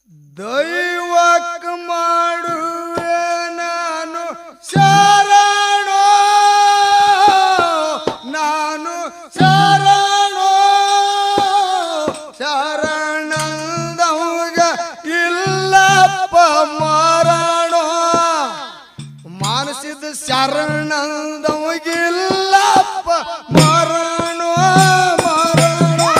ದೈವಕ್ ಮಾಡುವೆ ನಾನು ಶರಣೋ, ನಾನು ಶರಣೋ, ಶರಣಂದವಾಗ ಇಲ್ಲಪ್ಪ ಮರಣೋ, ಮಾನಸಿದ ಶರಣಂದವಾಗ ಇಲ್ಲಪ್ಪ ಮರಣೋ ಮರಣೋ.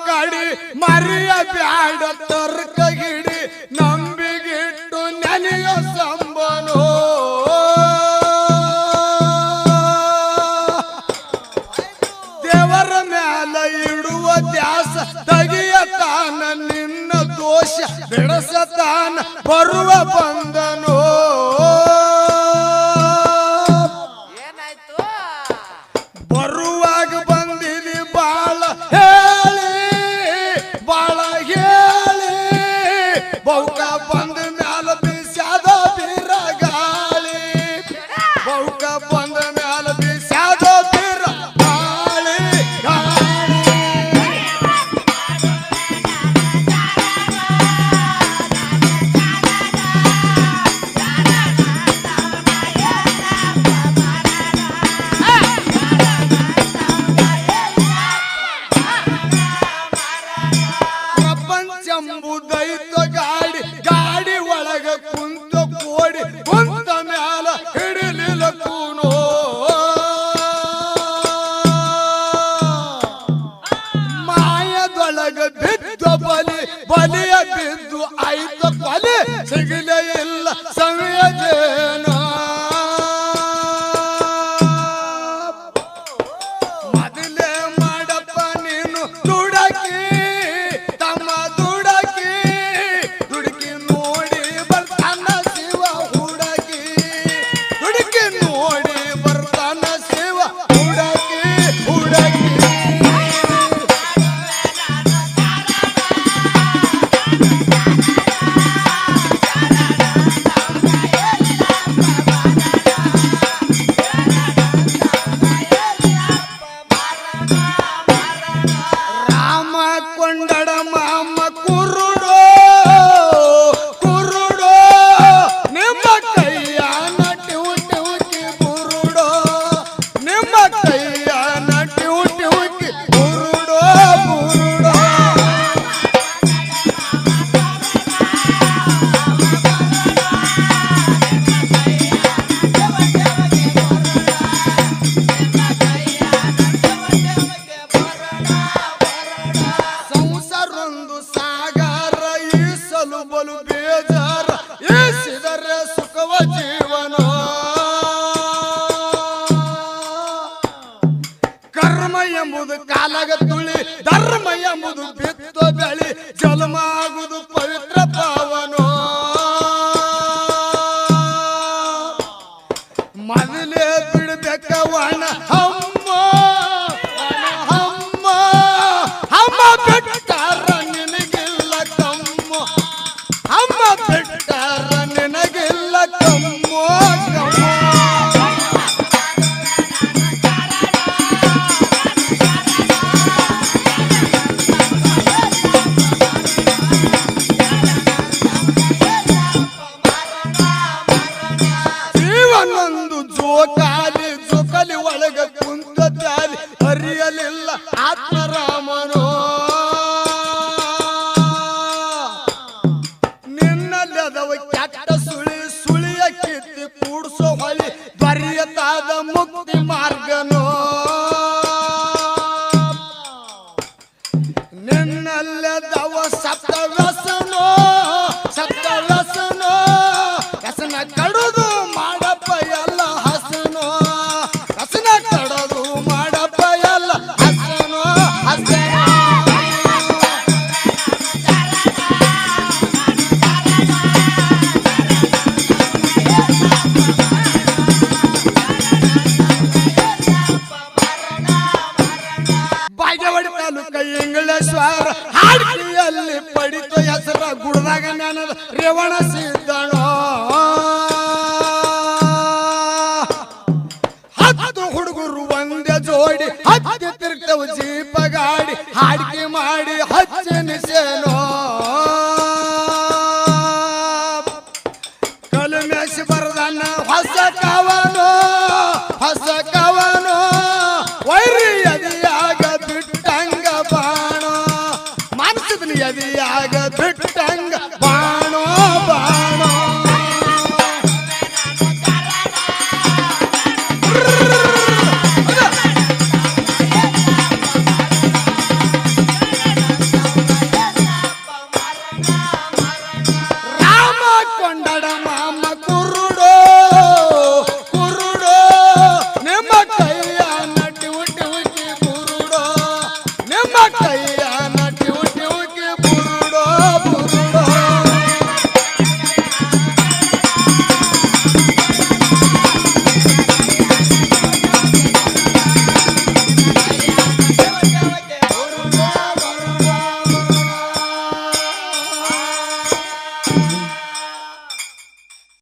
ಕಡಿ ಮರಿಯ ಬ್ಯಾಡ ತರ್ಕ ಹಿಡಿ ನಂಬಿಗಿಟ್ಟು ನೆನೆಯ ಸಂಬನೋ, ದೇವರ ಮ್ಯಾಲ ಇಡುವ ದ್ಯಾಸ ತೆಗಿಯತಾನ ನಿನ್ನ ದೋಷ ಬೆಳಸತಾನ ಬರುವ ಬಂದನೋ. ಬರುವಾಗ ಬಂದಿದಿ ಬಾಳ ಹೇಳಿ ಬಾಳ ಹೇಳಿ, ಬಹುಕ ಬಂದ ಮ್ಯಾಲ ಬೀಸ್ಯಾದ ಬಿರಗಾಳಿ, ಬಹುಕ ಬಂದ ಮ್ಯಾಲ ಬೀಸ್ಯಾದ ಬಿರಗಾಳಿ ಗಾಳಿ. ಪ್ರಪಂಚಂಬುದೈತ ಗಾಡಿ, ಗಾಡಿ ಒಳಗ ಕುಂತ ಕೋಡಿ, ಕುಂತ ಮ್ಯಾಲ ಹಿಡಿಲಿಲ್ಲ ಕೂನೋ. ಮಾಯದೊಳಗ ಬಿದ್ದ ಬಲಿ, ಬಲಿಯ ಬಿದ್ದು ಆಯ್ತ ಕೊಲೆ, ಸಿಗಲೇ ಇಲ್ಲ ಸಂವೇದನ. ಮೊದಲೇ ಮಾಡಪ್ಪ ನೀನು ದುಡಕಿ, ತಮ್ಮ ದುಡಕಿ, ದುಡುಕಿ ನೋಡಿ ಬರ್ತಾನ ಶಿವ ಹುಡುಕಿ, ದುಡುಕಿ ನೋಡಿ ಬರ್ತಾನ ಶಿವ ಹುಡುಕಿ ಹುಡುಕಿ. ರಾಮ ಕೊಂಡಡ ಮಾಮ ಕುರುಡೋ, ಕುರುಡೋ, ನಿಮ್ಮ ಕೈಯ ನಟಿವು ಟಿವುಕಿ ಬುರುಡೋ, ನಿಮ್ಮ ಕೈಯ ನಟಿವು ಟಿವುಕಿ ಬುರುಡೋ ಬುರುಡೋ. ಸಂಸಾರೊಂದು ಸಾಗರ ಈಸಲು ಬಲು ಬೇಜಾರ, ಈಸಿದರೆ ಸುಖವ ಜೀವನ. ಕರ್ಮ ಎಂಬುದು ಕಾಲಗ ತುಳಿ, ಧರ್ಮ ಎಂಬುದು ಬಿತ್ತು ಬೆಳಿ, ಜನ್ಮ ಆಗುದು ಪವಿತ್ರ ಪಾವನೋ. ಮೊದಲೇ ಬಿಡ್ಬೇಕ ಒಣ ಹಮ್ಮ ಹಮ್ಮ ಹಮ್ಮ, ಬಿಟ್ಟಾರ ನಿನಗಿಲ್ಲ ಕಮ್ಮ, ಅಮ್ಮ ಬಿಟ್ಟಾರ ನಿನಗಿಲ್ಲ ಕಮ್ಮ ಕಮ್ಮ. ಜೀವನೊಂದು ಜೋಕಾಲಿ, ಜೋಕಾಲಿ ಒಳಗ ಕುಂತ ತ್ಯಾಲಿ, ಅರಿಯಲಿಲ್ಲ ಆತ್ಮರಾಮನೋ. ನಿನ್ನಲ್ಲದವ ಕೆಟ್ಟ ಸುಳಿ, ಸುಳಿಯ ಕಿತ್ತಿ ಕೂಡ್ಸೋ ಹೊಳಿ, ಬರಿಯತಾದ ಮುಕ್ತಿ ಮಾರ್ಗನೋ. ನಿನ್ನಲ್ಲದವ ಸಪ್ತ ವ್ಯಸನೋ, ಸಪ್ತ ವ್ಯಸನೋ, ವ್ಯಸನ ಕಡುದು ಮಾಡಪ್ಪ ಎಲ್ಲ ಹಸನೋ, ವ್ಯಸನ ಕಡುದು ಮಾಡಪ್ಪ ಎಲ್ಲ ಹಸನೋ ಹಸನೋ. ರೇವಣ ಸಿದ್ದನೋ ಹತ್ತು ಹುಡುಗರು ಒಂದೇ ಜೋಡಿ ಹತ್ತಿ ತಿರ್ತವು ಜೀಪ ಗಾಡಿ ಹಾಡಿಕೆ ಮಾಡಿ ಹಚ್ಚನಿಸೇನೋ